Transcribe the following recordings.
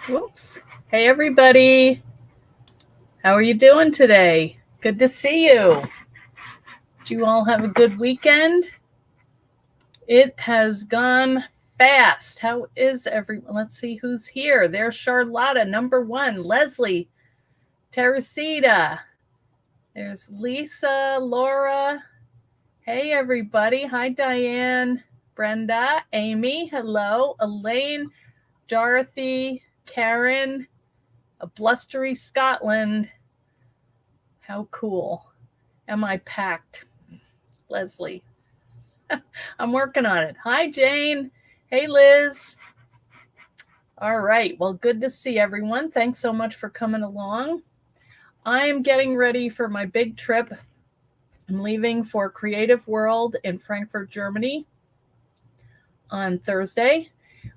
Whoops. Hey, everybody. How are you doing today? Good to see you. Did you all have a good weekend? It has gone fast. How is everyone? Let's see who's here. There's Charlotta, number one. Leslie, Teresita. There's Lisa, Laura. Hey, everybody. Hi, Diane, Brenda, Amy. Hello. Elaine, Dorothy, Karen, a blustery Scotland. How cool. Am I packed? Leslie. I'm working on it. Hi, Jane. Hey, Liz. All right. Well, good to see everyone. Thanks so much for coming along. I'm getting ready for my big trip. I'm leaving for Creative World in Frankfurt, Germany on Thursday.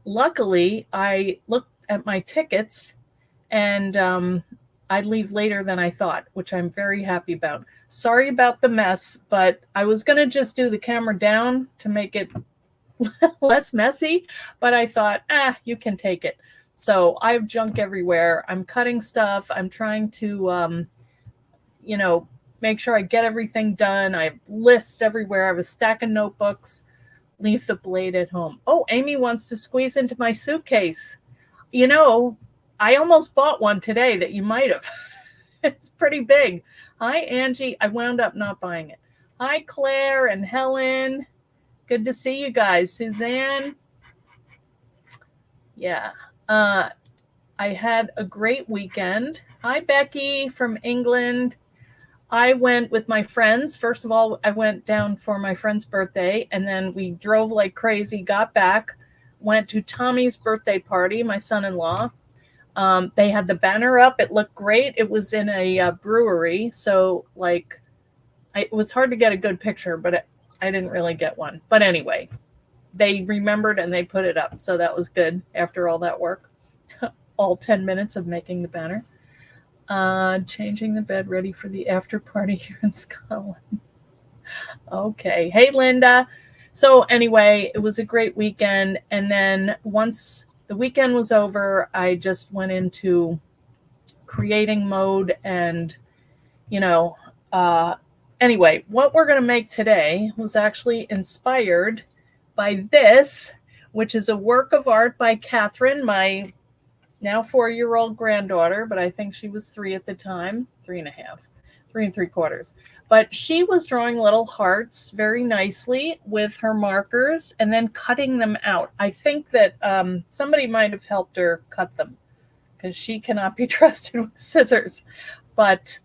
Luckily, I looked at my tickets and I leave later than I thought, which I'm very happy about. Sorry about the mess, but I was going to just do the camera down to make it less messy, but I thought, you can take it. So I have junk everywhere. I'm cutting stuff. I'm trying to, make sure I get everything done. I have lists everywhere. I was stacking notebooks. Leave the blade at home. Oh, Amy wants to squeeze into my suitcase. I almost bought one today that you might have. It's pretty big. Hi, Angie. I wound up not buying it. Hi, Claire and Helen. Good to see you guys. Suzanne. Yeah. I had a great weekend. Hi, Becky from England. I went with my friends. First of all, I went down for my friend's birthday, and then we drove like crazy, got back, went to Tommy's birthday party, my son-in-law. They had the banner up. It looked great. It was in a brewery, so it was hard to get a good picture, but I didn't really get one. But anyway, they remembered and they put it up, so that was good after all that work. All 10 minutes of making the banner. Changing the bed, ready for the after party here in Scotland. Okay. Hey, Linda. So anyway, it was a great weekend. And then once the weekend was over, I just went into creating mode. And, anyway, what we're going to make today was actually inspired by this, which is a work of art by Catherine, my now 4-year-old granddaughter, but I think she was 3 at the time, 3.5, 3 3/4. But she was drawing little hearts very nicely with her markers and then cutting them out. I think that somebody might have helped her cut them because she cannot be trusted with scissors. But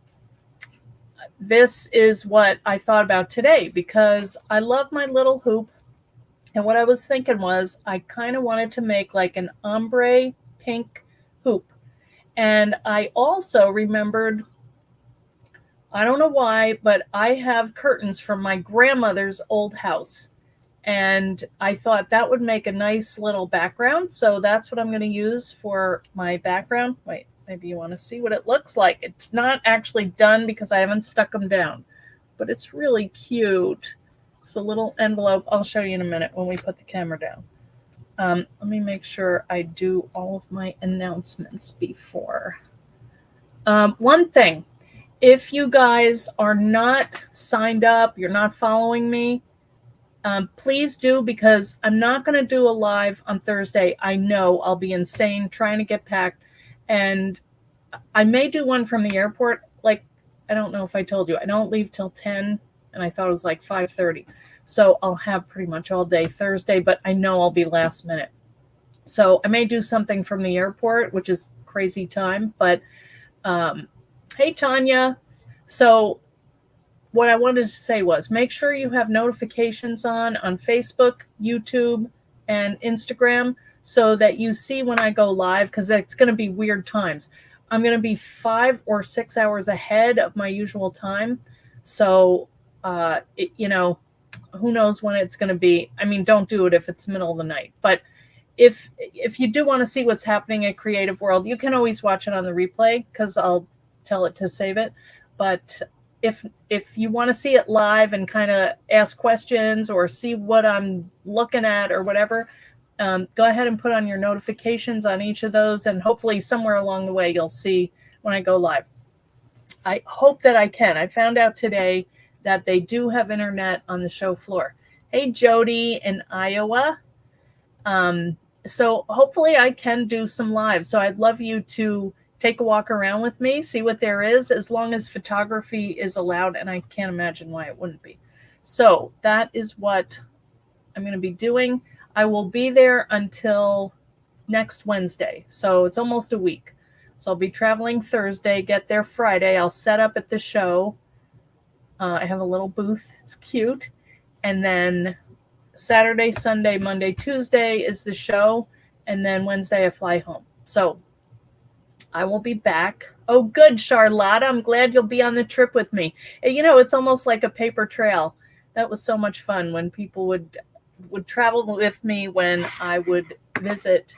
this is what I thought about today because I love my little hoop. And what I was thinking was I kind of wanted to make like an ombre pink hoop. And I also remembered, I don't know why, but I have curtains from my grandmother's old house. And I thought that would make a nice little background. So that's what I'm going to use for my background. Wait, maybe you want to see what it looks like. It's not actually done because I haven't stuck them down, but it's really cute. It's a little envelope. I'll show you in a minute when we put the camera down. Let me make sure I do all of my announcements before. One thing, if you guys are not signed up, you're not following me, please do, because I'm not going to do a live on Thursday. I know I'll be insane trying to get packed, and I may do one from the airport. I don't know if I told you, I don't leave till 10, and I thought it was like 5:30. So I'll have pretty much all day Thursday, but I know I'll be last minute. So I may do something from the airport, which is crazy time. But hey, Tanya. So what I wanted to say was make sure you have notifications on Facebook, YouTube, and Instagram so that you see when I go live, because it's going to be weird times. I'm going to be 5 or 6 hours ahead of my usual time. So, who knows when it's going to be. I mean, don't do it if it's middle of the night. But if you do want to see what's happening at Creative World, you can always watch it on the replay because I'll tell it to save it. But if you want to see it live and kind of ask questions or see what I'm looking at or whatever, go ahead and put on your notifications on each of those, and hopefully somewhere along the way you'll see when I go live. I hope that I can. I found out today that they do have internet on the show floor. Hey, Jody in Iowa. So hopefully I can do some live. So I'd love you to take a walk around with me, see what there is, as long as photography is allowed, and I can't imagine why it wouldn't be. So that is what I'm going to be doing. I will be there until next Wednesday. So it's almost a week. So I'll be traveling Thursday, get there Friday. I'll set up at the show. I have a little booth. It's cute. And then Saturday, Sunday, Monday, Tuesday is the show. And then Wednesday I fly home. So I will be back. Oh, good, Charlotte. I'm glad you'll be on the trip with me. You know, it's almost like a paper trail. That was so much fun when people would travel with me when I would visit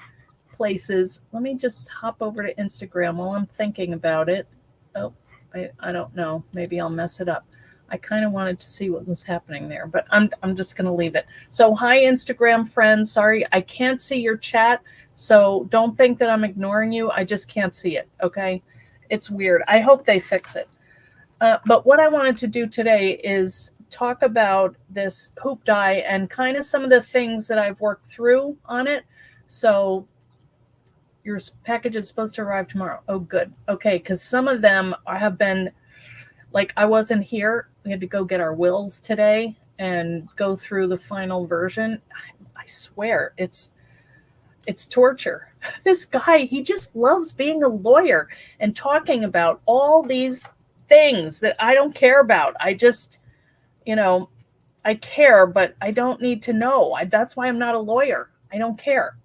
places. Let me just hop over to Instagram while I'm thinking about it. Oh, I don't know. Maybe I'll mess it up. I kind of wanted to see what was happening there, but I'm just going to leave it. So hi, Instagram friends. Sorry, I can't see your chat. So don't think that I'm ignoring you. I just can't see it. Okay. It's weird. I hope they fix it. But what I wanted to do today is talk about this hoop die and kind of some of the things that I've worked through on it. So your package is supposed to arrive tomorrow. Oh, good. Okay. Because some of them have been, like, I wasn't here. We had to go get our wills today and go through the final version. I swear, it's torture. This guy, he just loves being a lawyer and talking about all these things that I don't care about. I just, you know, I care, but I don't need to know. That's why I'm not a lawyer. I don't care.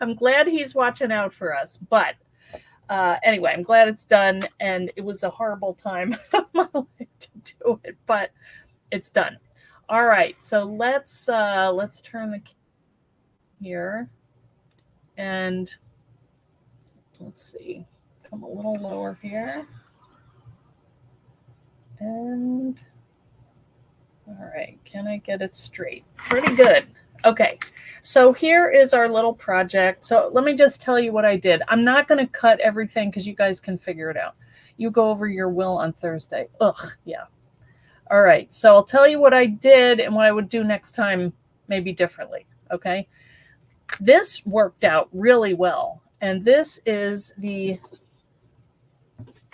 I'm glad he's watching out for us. But anyway, I'm glad it's done. And it was a horrible time of my life to do it, but it's done. All right. So let's turn the here. And let's see, come a little lower here. And all right, can I get it straight? Pretty good. Okay, so here is our little project. So let me just tell you what I did. I'm not going to cut everything because you guys can figure it out. You go over your will on Thursday. Ugh, yeah. All right, so I'll tell you what I did and what I would do next time, maybe differently, okay? This worked out really well. And this is the,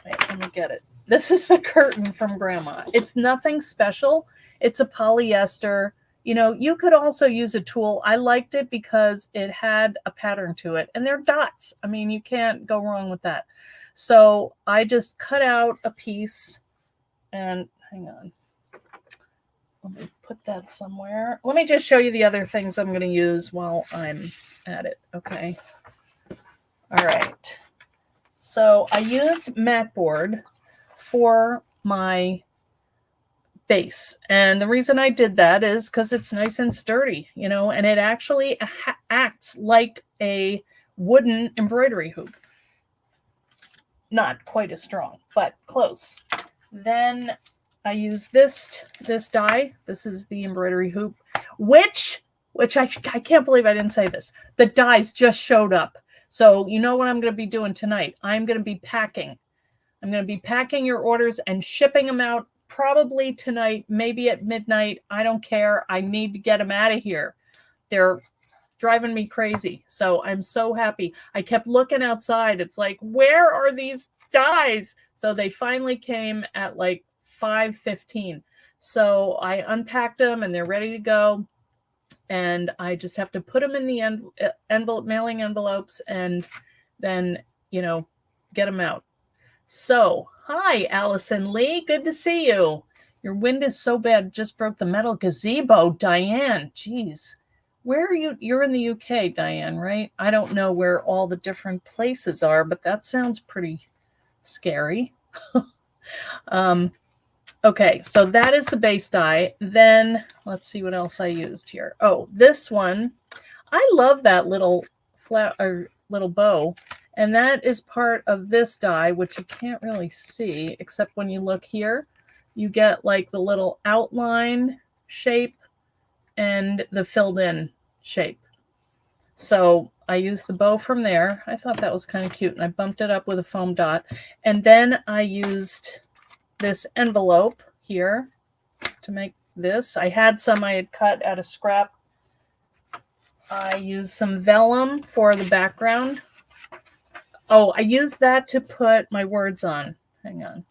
wait, let me get it. This is the curtain from Grandma. It's nothing special. It's a polyester. You know, you could also use a tulle. I liked it because it had a pattern to it. And they're dots. I mean, you can't go wrong with that. So I just cut out a piece and hang on. Let me put that somewhere. Let me just show you the other things I'm going to use while I'm at it. Okay. All right. So I used mat board for my base. And the reason I did that is because it's nice and sturdy, you know, and it actually acts like a wooden embroidery hoop. Not quite as strong, but close. Then I use this die. This is the embroidery hoop, which I can't believe I didn't say this. The dies just showed up. So you know what I'm going to be doing tonight? I'm going to be packing. I'm going to be packing your orders and shipping them out probably tonight, maybe at midnight. I don't care. I need to get them out of here. They're driving me crazy. So I'm so happy. I kept looking outside. It's like, where are these dies? So they finally came at like 5:15. So I unpacked them and they're ready to go. And I just have to put them in the envelope, mailing envelopes, and then, you know, get them out. So, hi, Allison Lee. Good to see you. Your wind is so bad, just broke the metal gazebo. Diane, geez. Where are you? You're in the UK, Diane, right? I don't know where all the different places are, but that sounds pretty scary. Okay, so that is the base die. Then let's see what else I used here. Oh, this one. I love that little little bow. And that is part of this die, which you can't really see, except when you look here, you get like the little outline shape and the filled in shape. So I used the bow from there. I thought that was kind of cute, and I bumped it up with a foam dot. And then I used this envelope here to make this. I had some I had cut out of scrap. I used some vellum for the background. Oh, I used that to put my words on. Hang on.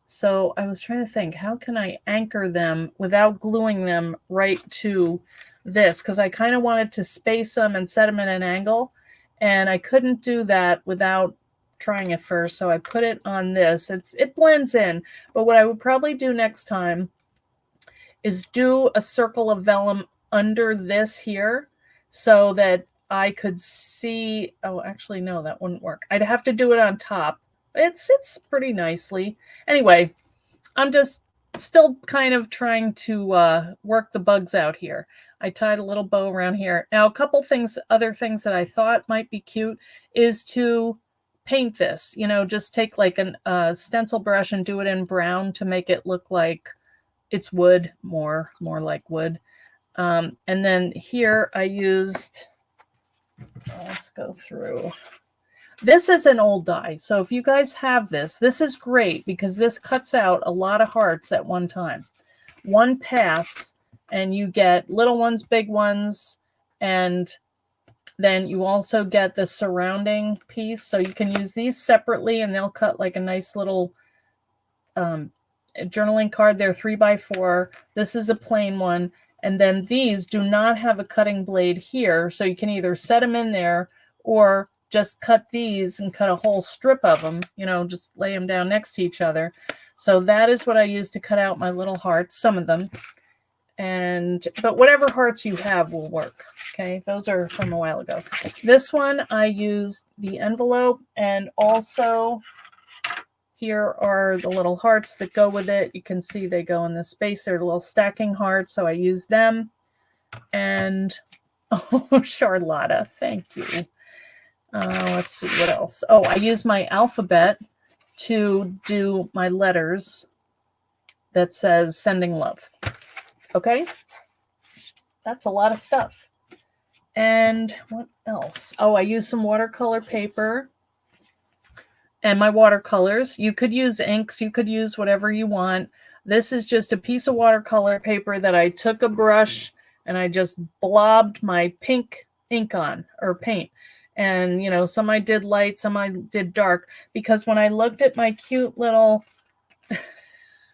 So I was trying to think, how can I anchor them without gluing them right to this? Because I kind of wanted to space them and set them at an angle, and I couldn't do that without trying it first. So I put it on this. It blends in, but what I would probably do next time is do a circle of vellum under this here so that I could see. Oh, actually, no, that wouldn't work. I'd have to do it on top. It sits pretty nicely. Anyway, I'm just still kind of trying to work the bugs out here. I tied a little bow around here. Now, a couple things, other things that I thought might be cute is to paint this. You know, just take like a stencil brush and do it in brown to make it look like it's wood, more like wood. And then here I used, let's go through. This is an old die, so if you guys have this, this is great because this cuts out a lot of hearts at one time. One pass, and you get little ones, big ones, and then you also get the surrounding piece. So you can use these separately, and they'll cut like a nice little journaling card. They're 3x4. This is a plain one. And then these do not have a cutting blade here, so you can either set them in there or just cut these and cut a whole strip of them, you know, just lay them down next to each other. So that is what I use to cut out my little hearts, some of them. But whatever hearts you have will work. Okay, those are from a while ago. This one, I used the envelope, and also here are the little hearts that go with it. You can see they go in the space. They're little stacking hearts, so I use them. And, oh, Charlotta, thank you. Let's see what else. Oh, I use my alphabet to do my letters that says sending love. Okay, that's a lot of stuff. And what else? Oh, I use some watercolor paper and my watercolors. You could use inks, you could use whatever you want. This is just a piece of watercolor paper that I took a brush and I just blobbed my pink ink on, or paint. And, you know, some I did light, some I did dark, because when I looked at my cute little,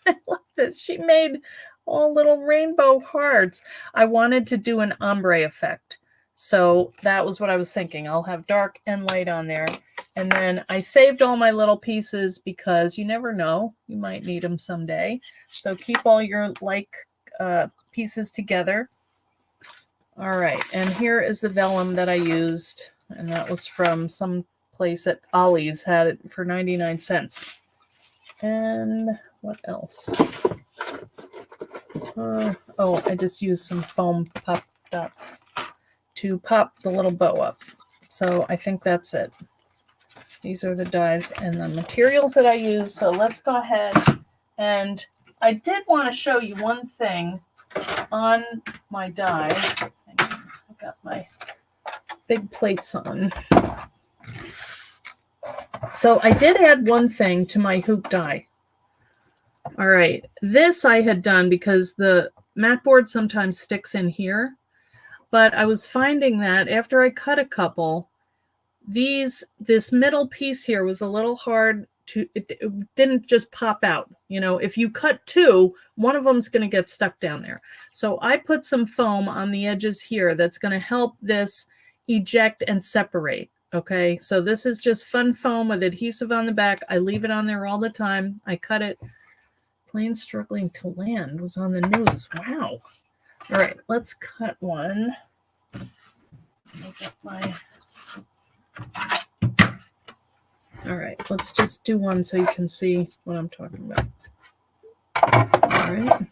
I love this, she made all little rainbow hearts. I wanted to do an ombre effect. So that was what I was thinking. I'll have dark and light on there. And then I saved all my little pieces because you never know, you might need them someday. So keep all your pieces together. All right, and here is the vellum that I used. And that was from some place at Ollie's, had it for 99 cents. And what else? Oh, I just used some foam pop dots to pop the little bow up. So I think that's it. These are the dies and the materials that I use. So let's go ahead. And I did want to show you one thing on my die. I got my big plates on. So I did add one thing to my hoop die. All right, this I had done because the mat board sometimes sticks in here, but I was finding that after I cut a couple, this middle piece here was a little hard to, it didn't just pop out. You know, if you cut two, one of them's going to get stuck down there. So I put some foam on the edges here that's going to help this eject and separate. Okay, so this is just fun foam with adhesive on the back. I leave it on there all the time. I cut it. Plane struggling to land was on the news. Wow. All right, let's cut one. All right, let's just do one so you can see what I'm talking about. All right.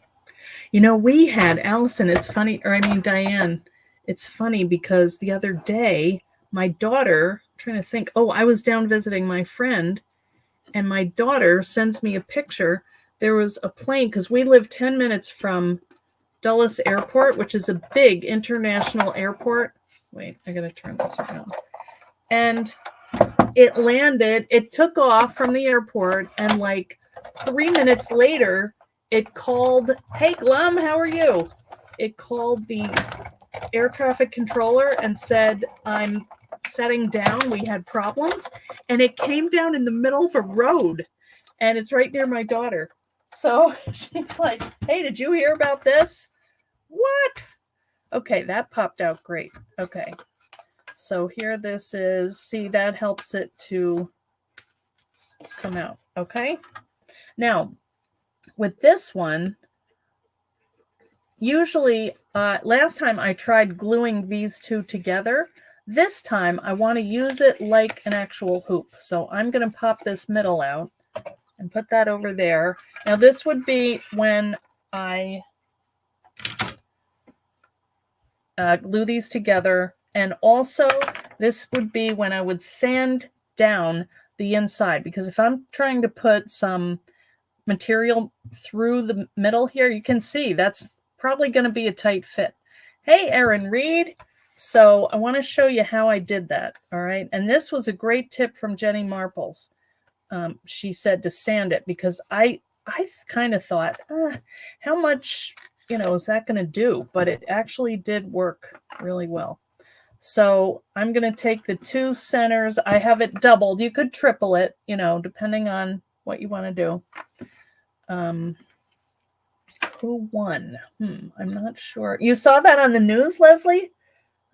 You know, we had Allison, it's funny, or I mean Diane, it's funny because the other day, my daughter, I'm trying to think, oh, I was down visiting my friend, and my daughter sends me a picture. There was a plane, because we live 10 minutes from Dulles Airport, which is a big international airport. Wait, I gotta turn this around. And it landed, it took off from the airport, and like 3 minutes later, it called, "Hey Glum, how are you?" It called the air traffic controller and said, "I'm setting down. We had problems." And it came down in the middle of a road, and it's right near my daughter. So she's like, "Hey, did you hear about this?" What? Okay, that popped out great. Okay. So here this is, see, that helps it to come out. Okay. Now, with this one, usually, last time I tried gluing these two together. This time I want to use it like an actual hoop. So I'm going to pop this middle out and put that over there. Now this would be when I glue these together. And also this would be when I would sand down the inside, because if I'm trying to put some material through the middle here, you can see that's probably going to be a tight fit. Hey, Erin Reed. So I want to show you how I did that. All right. And this was a great tip from Jenny Marples. She said to sand it, because I kind of thought, how much, is that going to do? But it actually did work really well. So I'm going to take the two centers. I have it doubled. You could triple it, depending on what you want to do. Who won? I'm not sure. You saw that on the news, Leslie?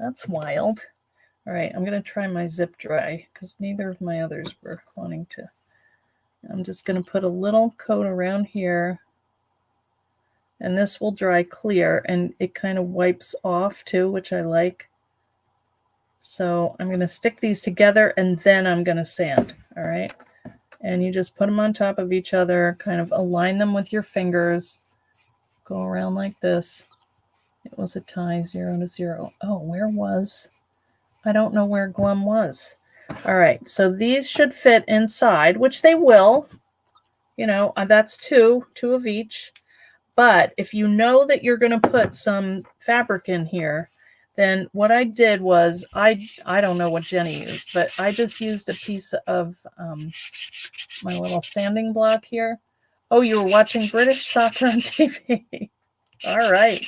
That's wild. All right, I'm going to try my zip dry because neither of my others were wanting to. I'm just going to put a little coat around here, and this will dry clear, and it kind of wipes off too, which I like. So I'm going to stick these together, and then I'm going to sand. All right. And you just put them on top of each other, kind of align them with your fingers, go around like this. It was a tie, 0 to 0. Oh, where was? I don't know where Glum was. All right, so these should fit inside, which they will. That's two of each. But if you know that you're going to put some fabric in here, then what I did was, I don't know what Jenny used, but I just used a piece of my little sanding block here. Oh, you were watching British soccer on TV. All right.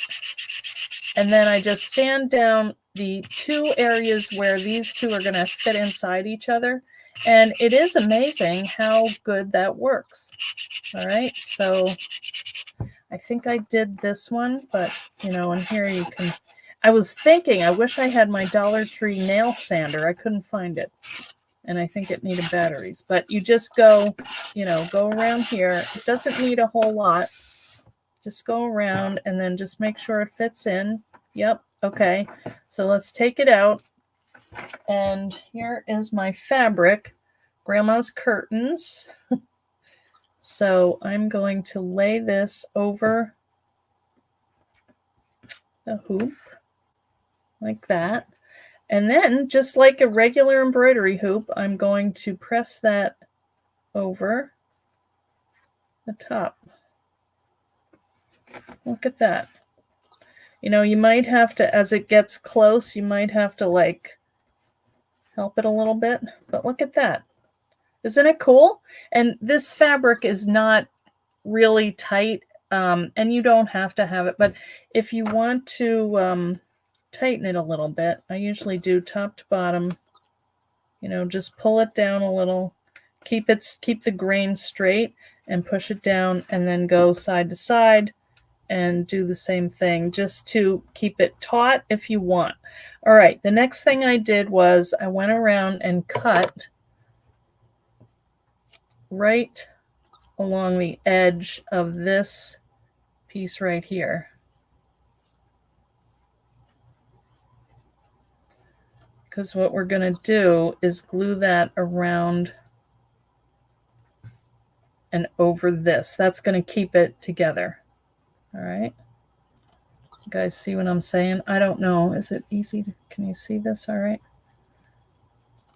And then I just sand down the two areas where these two are going to fit inside each other. And it is amazing how good that works. All right. So I think I did this one, but, and here you can. I was thinking, I wish I had my Dollar Tree nail sander. I couldn't find it. And I think it needed batteries. But you just go around here. It doesn't need a whole lot. Just go around and then just make sure it fits in. Yep. Okay. So let's take it out. And here is my fabric, Grandma's curtains. So I'm going to lay this over the hoop like that. And then, just like a regular embroidery hoop, I'm going to press that over the top. Look at that. You might have to, as it gets close, you might have to help it a little bit. But look at that. Isn't it cool? And this fabric is not really tight, and you don't have to have it. But if you want to tighten it a little bit, I usually do top to bottom. Just pull it down a little, keep the grain straight, and push it down, and then go side to side and do the same thing, just to keep it taut if you want. All right, the next thing I did was I went around and cut right along the edge of this piece right here. Because what we're going to do is glue that around and over this. That's going to keep it together. All right. You guys see what I'm saying? I don't know. Is it easy? Can you see this all right?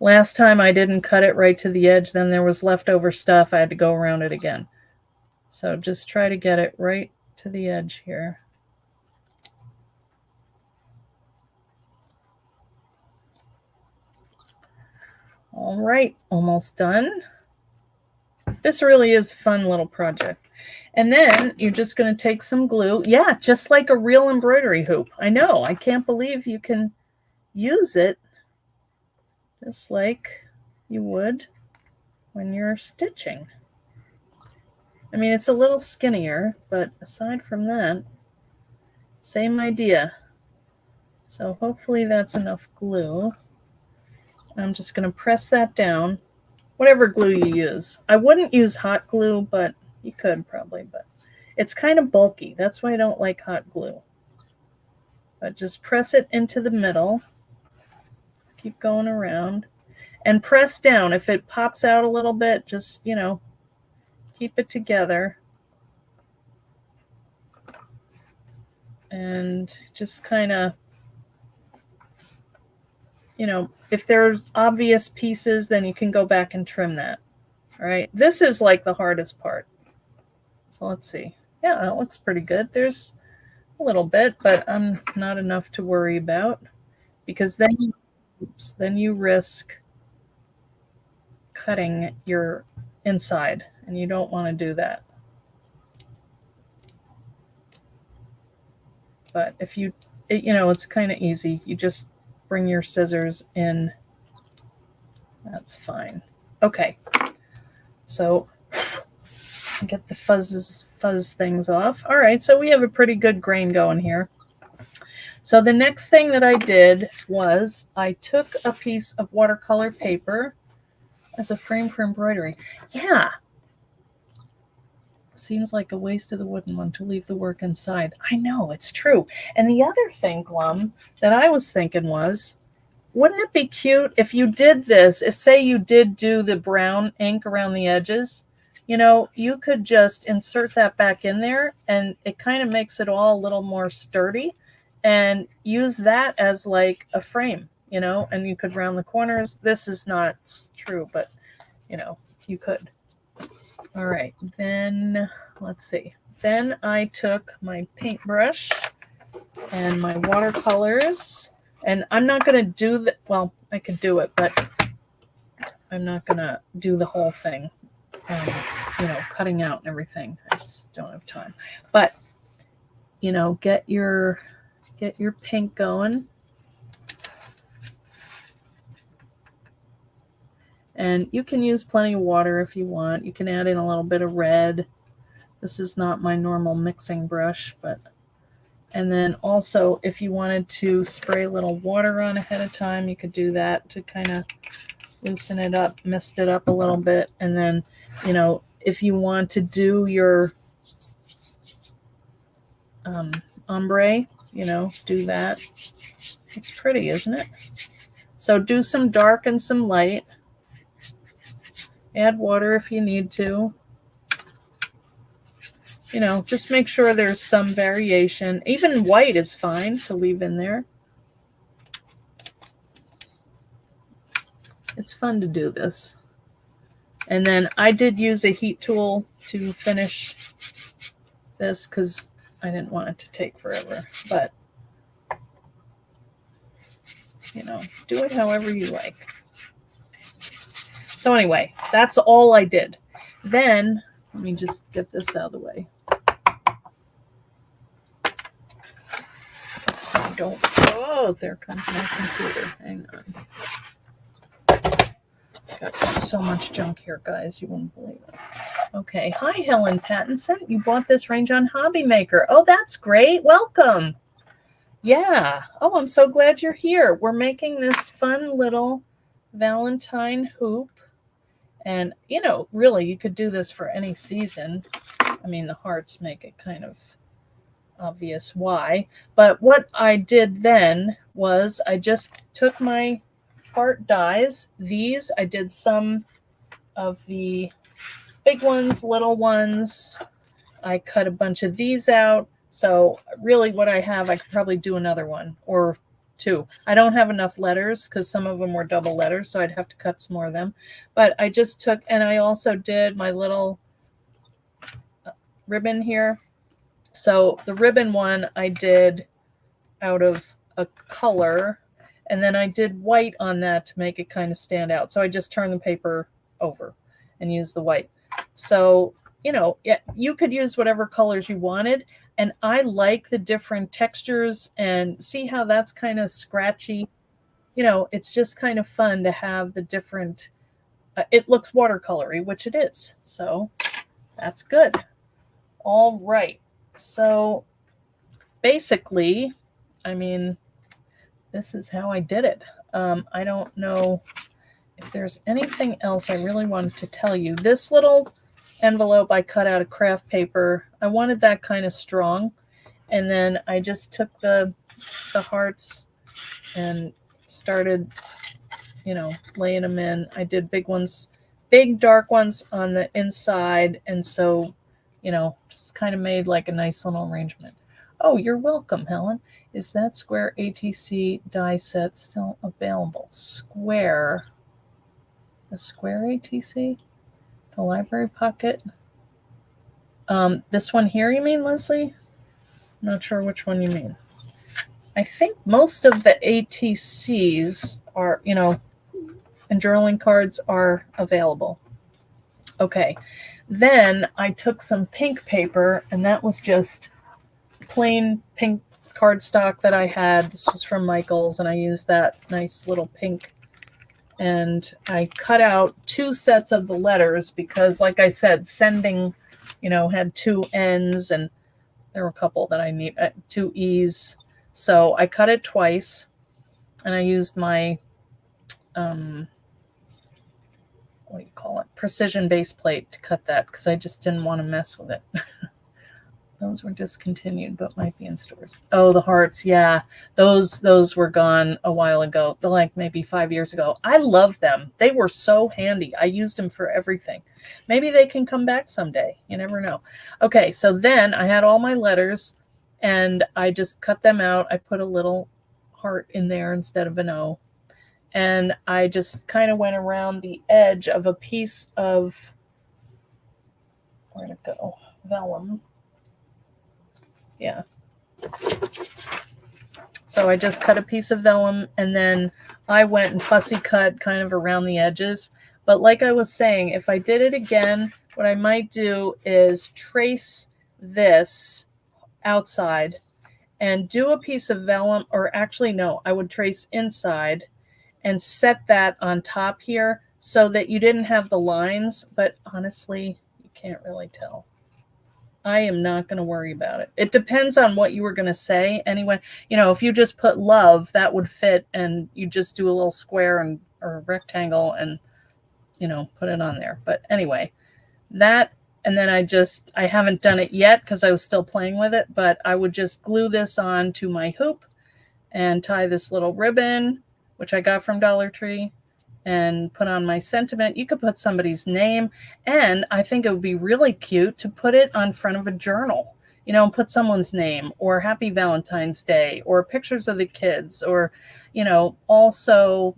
Last time I didn't cut it right to the edge. Then there was leftover stuff. I had to go around it again. So just try to get it right to the edge here. All right, almost done. This really is a fun little project. And then you're just going to take some glue. Yeah, just like a real embroidery hoop. I know, I can't believe you can use it just like you would when you're stitching. I mean, it's a little skinnier, but aside from that, same idea. So hopefully that's enough glue. I'm just going to press that down, whatever glue you use. I wouldn't use hot glue, but you could probably, but it's kind of bulky. That's why I don't like hot glue. But just press it into the middle. Keep going around. And press down. If it pops out a little bit, just, you know, keep it together. And just kind of, you know, if there's obvious pieces, then you can go back and trim that. All right. This is like the hardest part. So let's see. Yeah, that looks pretty good. There's a little bit, but not enough to worry about, because then you risk cutting your inside, and you don't want to do that. But if you know, it's kind of easy. You just bring your scissors in. That's fine. Okay. So get the fuzz things off. All right, so we have a pretty good grain going here. So the next thing that I did was I took a piece of watercolor paper as a frame for embroidery. Yeah. Seems like a waste of the wooden one to leave the work inside. I know, it's true. And the other thing, Glum, that I was thinking was, wouldn't it be cute if you did this, if say you did do the brown ink around the edges, you know, you could just insert that back in there, and it kind of makes it all a little more sturdy, and use that as like a frame, you know, and you could round the corners. This is not true, but, you know, you could. All right, then let's see. Then I took my paintbrush and my watercolors, and I'm not going to do the, well, I could do it, but I'm not going to do the whole thing, you know, cutting out and everything. I just don't have time. But, you know, get your pink going. And you can use plenty of water if you want. You can add in a little bit of red. This is not my normal mixing brush, but, and then also if you wanted to spray a little water on ahead of time, you could do that to kind of loosen it up, mist it up a little bit. And then, you know, if you want to do your ombre, you know, do that. It's pretty, isn't it? So do some dark and some light. Add water if you need to. You know, just make sure there's some variation. Even white is fine to leave in there. It's fun to do this. And then I did use a heat tool to finish this because I didn't want it to take forever. But, you know, do it however you like. So anyway, that's all I did. Then, let me just get this out of the way. Oh, there comes my computer. Hang on. Got so much junk here, guys. You wouldn't believe it. Okay. Hi, Helen Pattinson. You bought this range on Hobby Maker. Oh, that's great. Welcome. Yeah. Oh, I'm so glad you're here. We're making this fun little Valentine hoop. And, you know, really, you could do this for any season. I mean, the hearts make it kind of obvious why. But what I did then was I just took my heart dies. These, I did some of the big ones, little ones. I cut a bunch of these out. So really what I have, I could probably do another one or two. I don't have enough letters because some of them were double letters, so I'd have to cut some more of them. But I just took, and I also did my little ribbon here. So the ribbon one I did out of a color, And then I did white on that to make it kind of stand out. So I just turned the paper over and used the white. So, you know, you could use whatever colors you wanted. And I like the different textures, and see how that's kind of scratchy. You know, it's just kind of fun to have the different, it looks watercolory, which it is. So that's good. All right. So basically, I mean, this is how I did it. I don't know if there's anything else I really wanted to tell you. This little envelope I cut out of craft paper, I wanted that kind of strong. And then I just took the hearts and started, you know, laying them in. I did big ones, big dark ones on the inside. And so, you know, just kind of made like a nice little arrangement. Oh, you're welcome, Helen. Is that Square ATC die set still available? Square. The Square ATC? The Library Pocket? This one here, you mean, Leslie? I'm not sure which one you mean. I think most of the ATCs are, you know, and journaling cards are available. Okay. Then I took some pink paper, and that was just plain pink cardstock that I had. This was from Michael's, and I used that nice little pink. And I cut out 2 sets of the letters because, like I said, sending, you know, had 2 N's, and there were a couple that I need, 2 E's. So I cut it twice, and I used my, what do you call it? Precision base plate to cut that because I just didn't want to mess with it. Those were discontinued, but might be in stores. Oh, the hearts. Yeah, those were gone a while ago. They're like maybe 5 years ago. I love them. They were so handy. I used them for everything. Maybe they can come back someday. You never know. Okay, so then I had all my letters, and I just cut them out. I put a little heart in there instead of an O. And I just kind of went around the edge of a piece of, where'd it go? Vellum. Yeah. So I just cut a piece of vellum, and then I went and fussy cut kind of around the edges. But like I was saying, if I did it again, what I might do is trace this outside and do a piece of vellum, or actually no, I would trace inside and set that on top here so that you didn't have the lines. But honestly, you can't really tell. I am not going to worry about it. It depends on what you were going to say. Anyway, you know, if you just put love, that would fit, and you just do a little square and or a rectangle and, you know, put it on there. But anyway, that, and then I haven't done it yet because I was still playing with it, but I would just glue this on to my hoop and tie this little ribbon, which I got from Dollar Tree, and put on my sentiment. You could put somebody's name, and I think it would be really cute to put it on front of a journal, you know, and put someone's name, or Happy Valentine's Day, or pictures of the kids, or, you know, also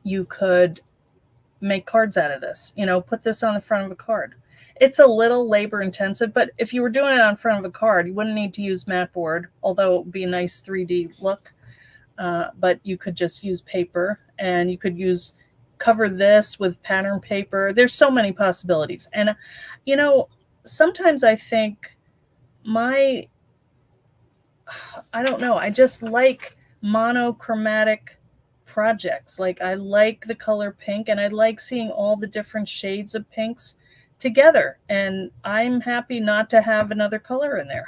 you could make cards out of this, you know, put this on the front of a card. It's a little labor intensive, but if you were doing it on front of a card, you wouldn't need to use mat board, although it would be a nice 3D look. But you could just use paper, and you could cover this with pattern paper. There's so many possibilities. And, you know, sometimes I think I don't know, I just like monochromatic projects. Like, I like the color pink, and I like seeing all the different shades of pinks together. And I'm happy not to have another color in there.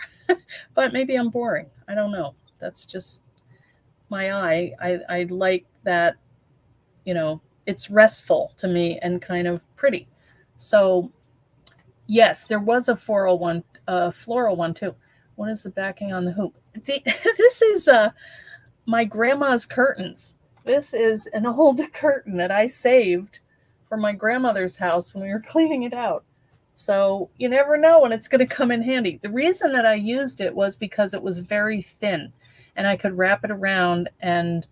But maybe I'm boring. I don't know. That's just my eye. I like that, you know, it's restful to me and kind of pretty. So yes, there was a floral one too. What is the backing on the hoop? This is my grandma's curtains. This is an old curtain that I saved from my grandmother's house when we were cleaning it out. So you never know when it's going to come in handy. The reason that I used it was because it was very thin, and I could wrap it around. And,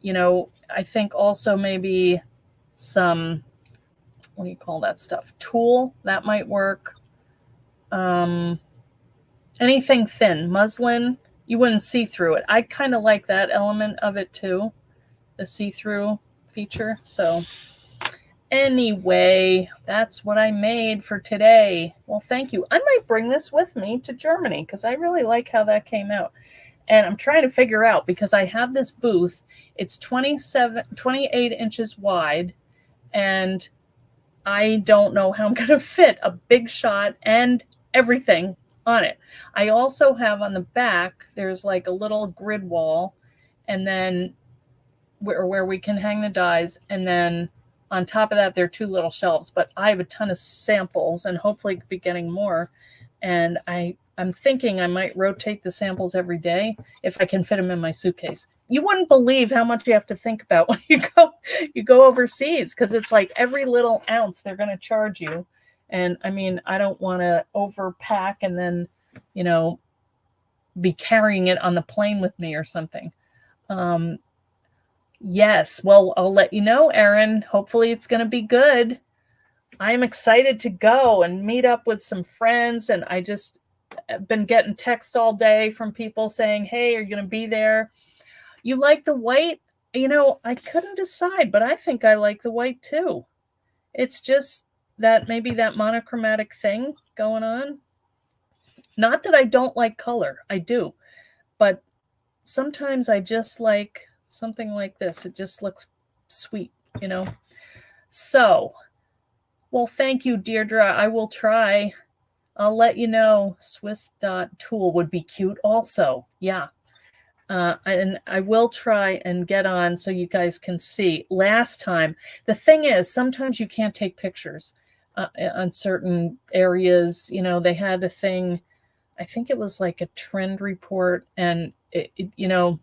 you know, I think also maybe some, what do you call that stuff? Tulle, that might work. Anything thin, muslin, you wouldn't see through it. I kind of like that element of it too, the see-through feature. So anyway, that's what I made for today. Well, thank you. I might bring this with me to Germany because I really like how that came out. And I'm trying to figure out, because I have this booth, it's 28 inches wide, and I don't know how I'm going to fit a big shot and everything on it. I also have on the back, there's like a little grid wall, and then where we can hang the dies. And then on top of that, there are two little shelves, but I have a ton of samples and hopefully be getting more. And I'm thinking I might rotate the samples every day if I can fit them in my suitcase. You wouldn't believe how much you have to think about when you go overseas, because it's like every little ounce they're going to charge you. And I mean, I don't want to overpack and then, you know, be carrying it on the plane with me or something. Yes, well, I'll let you know, Erin. Hopefully it's going to be good. I'm excited to go and meet up with some friends, and I just have been getting texts all day from people saying, hey, are you going to be there? You like the white? You know, I couldn't decide, but I think I like the white too. It's just that maybe that monochromatic thing going on. Not that I don't like color, I do, but sometimes I just like something like this. It just looks sweet, you know? So, well, thank you, Deirdre. I will try. I'll let you know. Swiss.tool would be cute also. Yeah. And I will try and get on so you guys can see. Last time, the thing is, sometimes you can't take pictures on certain areas. You know, they had a thing, I think it was like a trend report, and you know,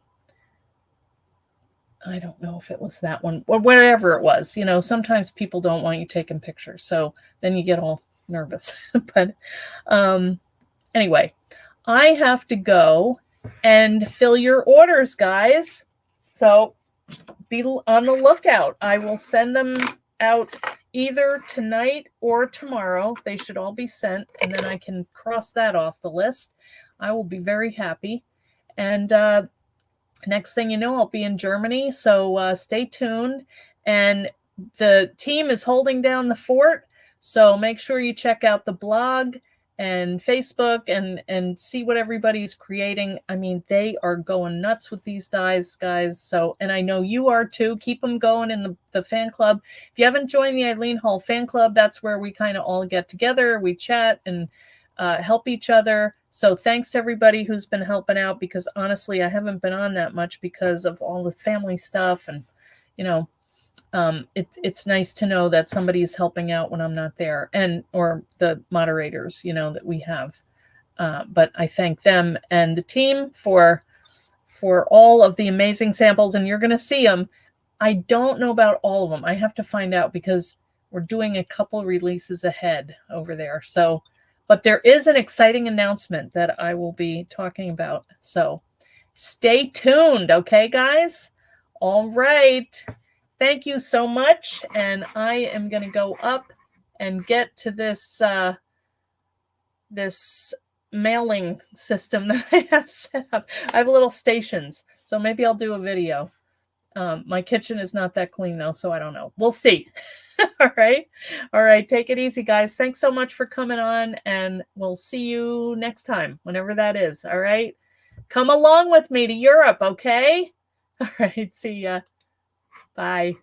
I don't know if it was that one or whatever it was. You know, sometimes people don't want you taking pictures, so then you get all nervous. But anyway, I have to go and fill your orders, guys. So be on the lookout. I will send them out either tonight or tomorrow. They should all be sent, and then I can cross that off the list. I will be very happy. And next thing you know, I'll be in Germany. So stay tuned. And the team is holding down the fort. So make sure you check out the blog and Facebook and see what everybody's creating. I mean, they are going nuts with these dies, guys. So, and I know you are too. Keep them going in the fan club. If you haven't joined the Eileen Hall fan club, that's where we kind of all get together. We chat and help each other. So thanks to everybody who's been helping out, because honestly, I haven't been on that much because of all the family stuff. And, you know, it's nice to know that somebody's helping out when I'm not there, and or the moderators, you know, that we have. But I thank them and the team for all of the amazing samples, and you're going to see them. I don't know about all of them. I have to find out because we're doing a couple releases ahead over there. So, but there is an exciting announcement that I will be talking about. So stay tuned. Okay, guys? All right. Thank you so much. And I am going to go up and get to this this mailing system that I have set up. I have little stations, so maybe I'll do a video. My kitchen is not that clean though, so I don't know. We'll see. All right. All right. Take it easy, guys. Thanks so much for coming on, and we'll see you next time, whenever that is. All right. Come along with me to Europe, okay? All right. See ya. Bye.